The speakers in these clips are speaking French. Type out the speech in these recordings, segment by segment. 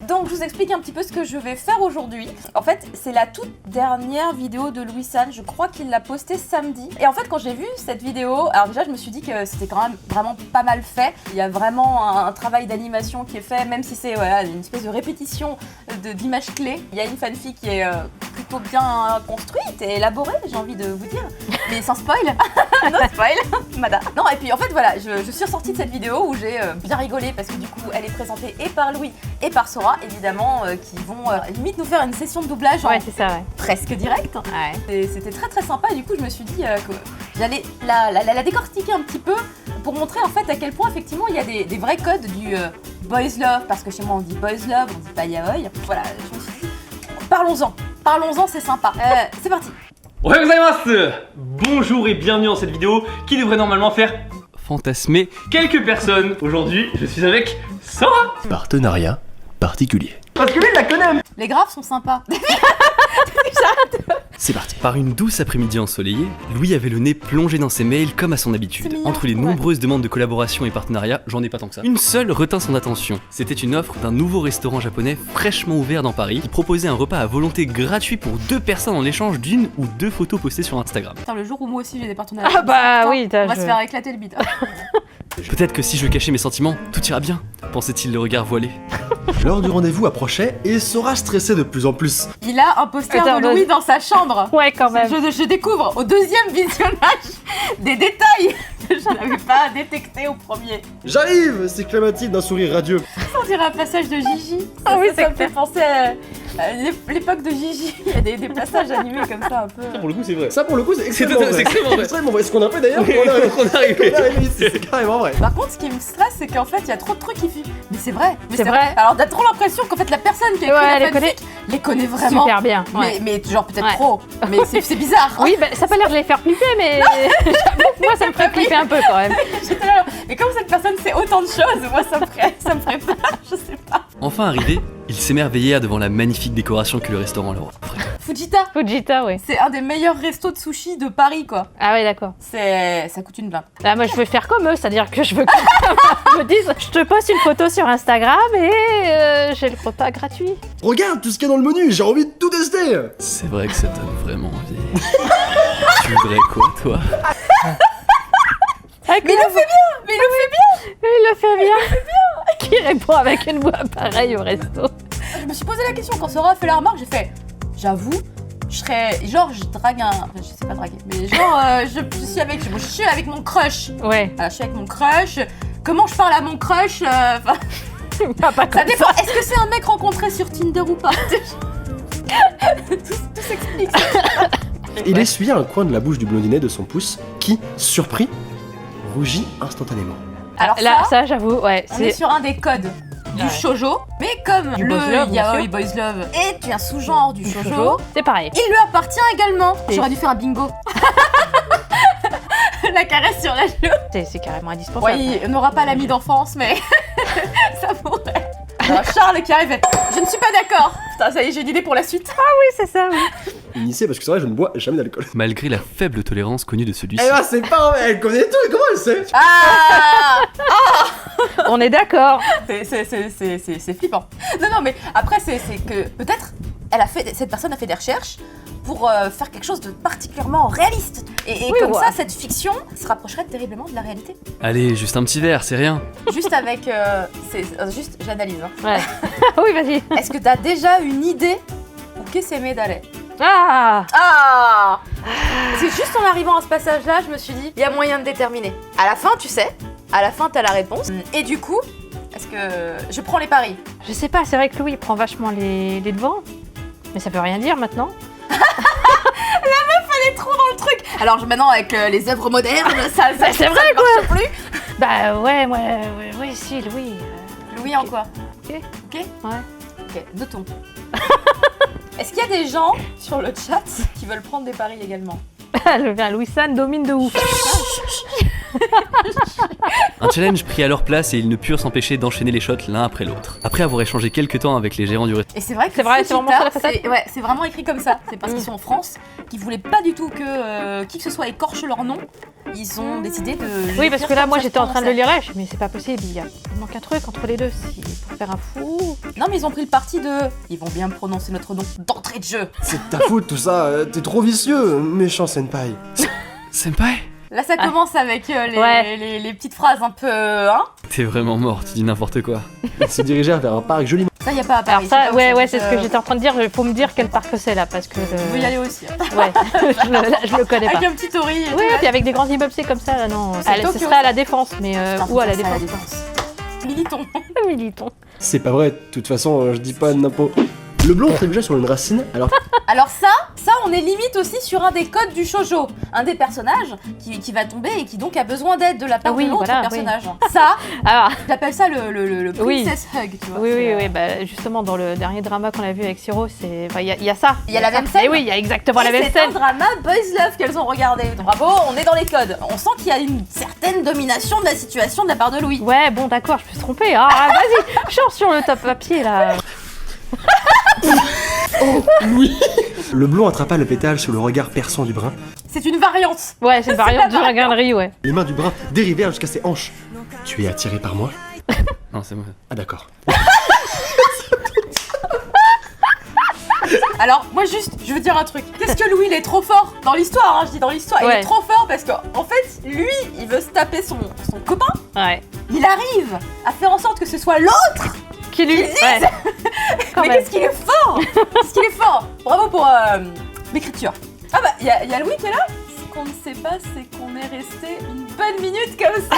Donc je vous explique un petit peu ce que je vais faire aujourd'hui. En fait, c'est la toute dernière vidéo de Louis San, je crois qu'il l'a postée samedi. Et en fait, quand j'ai vu cette vidéo, alors déjà je me suis dit que c'était quand même vraiment pas mal fait. Il y a vraiment un travail d'animation qui est fait, même si c'est une espèce de répétition d'images clés. Il y a une fanfic qui est plutôt bien construite et élaborée, j'ai envie de vous dire. Mais sans spoil. No spoil. Mada. Non, et puis en fait voilà, je suis ressortie de cette vidéo où j'ai bien rigolé parce que du coup elle est présentée et par Louis et par Sora évidemment qui vont limite nous faire une session de doublage c'est ça, presque direct. Ouais. Et c'était très très sympa et du coup je me suis dit que j'allais la décortiquer un petit peu pour montrer en fait à quel point effectivement il y a des vrais codes du boys love, parce que chez moi on dit boys love, on dit pas yaoi. Voilà, je me suis dit parlons-en, c'est sympa. C'est parti. Ohayou gozaimasu! Bonjour et bienvenue dans cette vidéo qui devrait normalement faire fantasmer quelques personnes. Aujourd'hui, je suis avec Sora. Partenariat particulier. Parce que lui, il la connaît. Les graphes sont sympas. C'est parti. Par une douce après-midi ensoleillée, Louis avait le nez plongé dans ses mails comme à son C'est habitude. mignon, Entre les ouais. nombreuses demandes de collaboration et partenariat, j'en ai pas tant que ça. Une seule retint son attention. C'était une offre d'un nouveau restaurant japonais fraîchement ouvert dans Paris qui proposait un repas à volonté gratuit pour 2 personnes en échange d'une ou 2 photos postées sur Instagram. Putain, le jour où moi aussi j'ai des partenariats. Ah bah putain, oui, on va se faire éclater le bide. Peut-être que si je cachais mes sentiments, tout ira bien, pensait-il le regard voilé. L'heure du rendez-vous approchait et Sora stressait de plus en plus. Il a un poster Attends, de Louis dans sa chambre. Ouais, quand même. Je découvre au deuxième visionnage des détails que je n'avais pas détectés au premier. J'arrive s'exclama-t-il d'un sourire radieux. On dirait un passage de Gigi. Ah oui, c'est ça me fait penser à l'époque de Gigi. Il y a des passages animés comme ça un peu. Pour le coup, c'est vrai. Ça pour le coup c'est C'est extrêmement vrai. extrêmement vrai. Extrêmement vrai. Ce qu'on a fait d'ailleurs, Oui, on est on est arrivé. ici, c'est carrément vrai. Par contre, ce qui me stresse, c'est qu'en fait, il y a trop de trucs qui filent. Mais c'est vrai. Mais C'est vrai. Alors, t'as trop l'impression qu'en fait, la personne qui a écrit Ouais, la elle les fanfic les connaît vraiment. Super bien. Ouais. Mais genre peut-être Ouais. trop. Mais c'est bizarre. Oui, bah, ça a pas l'air de les faire flipper, mais j'avoue que moi ça me ferait flipper un peu quand même. J'étais là, mais comme cette personne sait autant de choses, moi ça me ferait peur. Je sais pas. Enfin arrivés, ils s'émerveillèrent devant la magnifique décoration que le restaurant leur offrait. Fujita, Fujita, oui. c'est un des meilleurs restos de sushi de Paris, quoi. Ah ouais, d'accord. Ça coûte une blinde. Là, moi je veux faire comme eux, c'est-à-dire que je veux que me disent je te poste une photo sur Instagram et j'ai le repas gratuit. Regarde tout ce qu'il y a dans le menu, j'ai envie de tout tester. C'est vrai que ça donne vraiment envie. Tu voudrais quoi, toi? Ah, Mais il le fait bien. Mais il le fait bien. il le fait bien. Qui répond avec une voix pareille au resto? Je me suis posé la question quand Sora a fait la remarque, j'ai fait, j'avoue, je serais, genre je drague un, enfin, je sais pas draguer, mais genre je suis avec mon crush. Ouais. Voilà, je suis avec mon crush. Comment je parle à mon crush enfin, Pas ça comme dépend. Est-ce que c'est un mec rencontré sur Tinder ou pas? Tout s'explique. Il essuya un coin de la bouche du blondinet de son pouce qui, surpris, rougit instantanément. Alors Là, ça j'avoue, ouais. on est sur un des codes du Ouais. shoujo, mais comme Du le boys love, bien yaoi sûr. boys love est un sous-genre du shoujo, C'est pareil. il lui appartient également. Et- J'aurais dû faire un bingo. La caresse sur la joue. C'est carrément indispensable. Oui, on n'aura pas l'ami d'enfance, mais ça pourrait. Alors, Charles qui arrive, je ne suis pas d'accord. Putain, ça y est, j'ai une idée pour la suite. Oui, c'est ça, oui. Initié parce que c'est vrai, je ne bois jamais d'alcool. Malgré la faible tolérance connue de celui-ci. Eh ben c'est pas vrai, elle connaît tout, et comment elle sait? Ah On est d'accord. C'est flippant. Non, mais après, c'est que peut-être cette personne a fait des recherches pour faire quelque chose de particulièrement réaliste. Et Oui, comme ouais. ça, cette fiction se rapprocherait terriblement de la réalité. Allez, juste un petit verre, c'est rien. Juste avec... juste, j'analyse. Hein. Ouais. Oui, vas-y. Est-ce que t'as déjà une idée pour qu'est-ce medale? Ah. Ah C'est juste en arrivant à ce passage-là, je me suis dit, il y a moyen de déterminer. À la fin, tu sais, à la fin, t'as la réponse. Et du coup, est-ce que je prends les paris? Je sais pas, c'est vrai que Louis il prend vachement les devants. Mais ça peut rien dire maintenant. Elle est trop dans le truc. Alors maintenant, avec les œuvres modernes, ça c'est vrai, ça ne marche plus. Bah ouais, si, Louis. Louis en quoi? Ok. Ok. Ouais. Ok, notons. Est-ce qu'il y a des gens sur le chat qui veulent prendre des paris également? Louis San domine de ouf. Un challenge prit alors place et ils ne purent s'empêcher d'enchaîner les shots l'un après l'autre. Après avoir échangé quelques temps avec les gérants du restaurant. Et c'est vrai que C'est vrai, c'est vraiment ça, la façade. Ouais, c'est vraiment écrit comme ça. C'est parce qu'ils sont en France, qu'ils voulaient pas du tout que qui que ce soit écorche leur nom. Ils ont décidé de. Oui, parce que là, moi, j'étais en train de le lire. lire là, je me dis, mais c'est pas possible, il manque un truc entre les deux, pour faire un fou. Non, mais ils ont pris le parti de. Ils vont bien prononcer notre nom d'entrée de jeu. C'est de ta faute tout ça, t'es trop vicieux, méchant senpai. Senpai, Là, ça Ah. commence avec Ouais. les petites phrases un peu. Hein. t'es vraiment mort, tu dis n'importe quoi. Ils se dirigèrent vers un parc joliment. Ça, y a pas à Paris. Alors ça, ouais, c'est ce que j'ai. j'étais en train de dire, il faut me dire quel parc c'est là, parce que... On peut y aller aussi. Hein. Ouais, je le connais pas. Avec un petit tori. et Oui, tout, puis avec des grands immeubles, c'est comme ça, là, non. C'est Ce Tokyo. serait à la Défense, mais Putain, où à la faut faire ça Défense Militon. Militon. C'est pas vrai, de toute façon, je dis pas n'importe. Le blond trébucha sur une racine, alors Alors ça, on est limite aussi sur un des codes du shoujo. Un des personnages qui va tomber et qui donc a besoin d'aide de la part Oui, de l'autre voilà, personnage. Ça, Alors, j'appelle ça le Oui. princess hug, tu vois. oui, bah, justement, dans le dernier drama qu'on a vu avec Siro, il y a ça. Il y a la même ça. scène. Et oui, il y a exactement la même C'est un scène. drama boys love qu'elles ont regardé. Bravo, on est dans les codes. On sent qu'il y a une certaine domination de la situation de la part de Louis. Ouais, bon, d'accord, je me suis trompée. Ah, vas-y, change sur le top papier, là. le blond attrapa le pétale sous le regard perçant du brun. C'est une variante. Ouais, c'est une variante du regarderie, ouais. Les mains du brun dérivèrent jusqu'à ses hanches. Tu es attiré par moi? Non, c'est moi. Ah d'accord. Alors, moi juste, je veux dire un truc. Qu'est-ce que Louis, il est trop fort dans l'histoire, hein, je dis dans l'histoire. Il Ouais. est trop fort parce que, en fait, lui, il veut se taper son copain. Ouais. Il arrive à faire en sorte que ce soit l'autre. Qui lui Ouais. Quand Mais même. qu'est-ce qu'il est fort. Qu'est-ce qu'il est fort. Bravo pour l'écriture. Ah bah, il y a Louis qui est là. Ce qu'on ne sait pas, c'est qu'on est resté une bonne minute comme ça.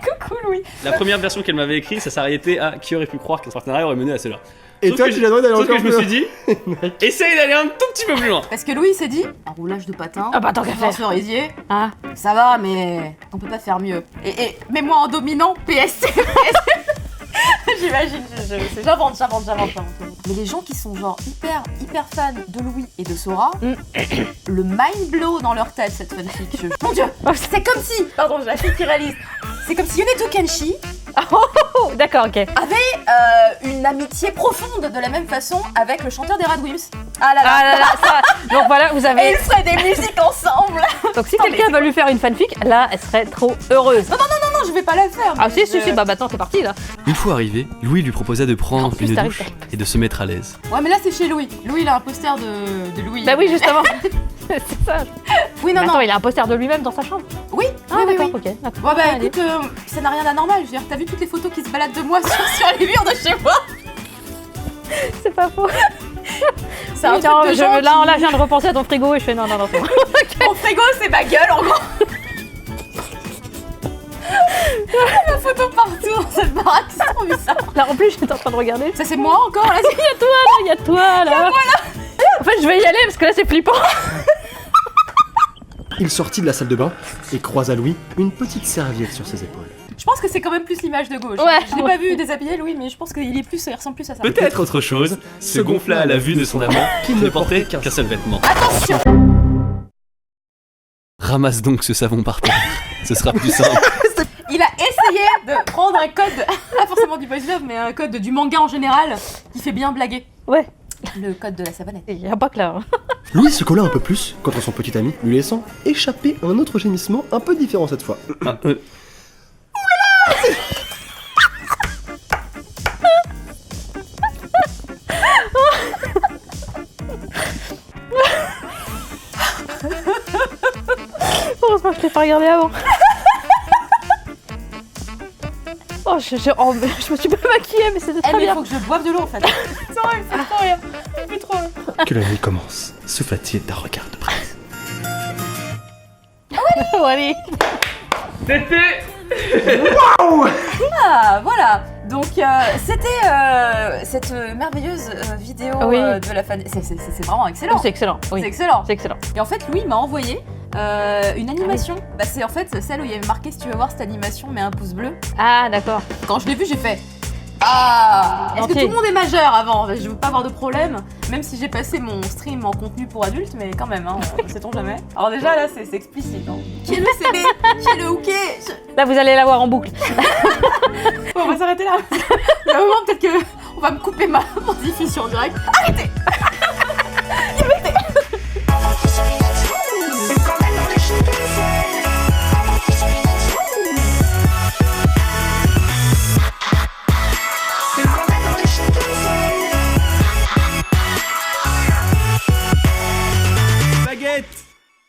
Coucou Louis. La première version qu'elle m'avait écrite, ça s'arrêtait à qui aurait pu croire que ce partenariat aurait mené à cela. Et Sauf toi que tu l'as demandé d'aller Sauf que encore je me plus suis loin. dit, essaye d'aller un tout petit peu plus loin. Parce que Louis s'est dit, un roulage de patin. Ah bah, tant qu'à dans faire. cerisier, Ah. ça va, mais on peut pas faire mieux. Et mets-moi en dominant, PSC. J'imagine, j'invente. Mais les gens qui sont genre hyper fans de Louis et de Sora, le mind blow dans leur tête cette fanfic. Mon dieu, c'est comme si, pardon, j'ai la fille qui réalise, c'est comme si Yoneto Kenshi Oh, d'accord, ok. avait une amitié profonde de la même façon avec le chanteur des Radwimps. Ah là là. Ah là là, ça. Donc voilà, vous Et avez. ils feraient des musiques ensemble. Donc si quelqu'un veut lui faire une fanfic, là, elle serait trop heureuse. Non, je vais pas la faire. Ah mais si, bah maintenant t'es parti là. Une fois arrivé, Louis lui proposa de En prendre plus, une t'arrives douche et de se mettre à l'aise. Ouais, mais là c'est chez Louis. Louis il a un poster de Louis. Bah oui, justement. C'est ça. Oui, Mais non. attends, il a un poster de lui-même dans sa chambre. Oui, Ah oui, d'accord, oui. ok. D'accord. Ouais, bah Allez. écoute, ça n'a rien d'anormal. Je veux dire, t'as vu toutes les photos qui se baladent de moi sur les murs de chez moi? C'est pas faux. C'est un Oui, truc non, de je, gens là, qui- là, je viens de repenser à ton frigo et je fais non, c'est bon. Mon frigo, c'est ma gueule en gros. La photo partout dans cette baraque, c'est trop bizarre. Là, en plus, j'étais en train de regarder. Ça, c'est moi encore là. Il y a toi là. En fait, je vais y aller parce que là, c'est flippant. Il sortit de la salle de bain et croisa Louis une petite serviette sur ses épaules. Je pense que c'est quand même plus l'image de gauche. Ouais. Je l'ai pas vu déshabillé, Louis, mais je pense qu'il est plus, il ressemble plus à ça. Peut-être autre chose, se gonfla à la vue de son amant qui ne portait qu'un seul vêtement. Attention. Ramasse donc ce savon par terre, ce sera plus simple. Il a essayé de prendre un code, pas forcément du boys love, mais un code du manga en général, qui fait bien blaguer. Ouais. Le code de la savonnette. Il y a pas que là. Louis se colla un peu plus contre son petit ami, lui laissant échapper un autre gémissement un peu différent cette fois. Ah, Heureusement que je l'ai pas regardé avant. Oh, je me suis pas maquillée, mais c'était Eh, très mais il bien. faut que je boive de l'eau en fait. C'est vrai, il fait trop rien. Il fait trop rien. Que la nuit commence, souffla-t-il d'un regard de presse. Oh, allez. C'était Ah, voilà. Donc, c'était cette merveilleuse vidéo Oui. de la fan. C'est vraiment excellent. C'est excellent. C'est Oui. excellent. C'est excellent. Et en fait, Louis m'a envoyé une animation. Bah, c'est en fait celle où il y avait marqué si tu veux voir cette animation, mets un pouce bleu. Ah, d'accord. Quand je l'ai vue, j'ai fait. Ah Ah, est-ce que Entier. tout le monde est majeur avant? Je veux pas avoir de problème, même si j'ai passé mon stream en contenu pour adultes, mais quand même, hein, sait-on jamais. Alors déjà là, c'est explicite. Hein. Qui est le CB? Qui est le hooké? Là, vous allez la voir en boucle. Bon, on va s'arrêter là. Il y a un moment, peut-être que on va me couper mon diffusion en direct. Arrêtez!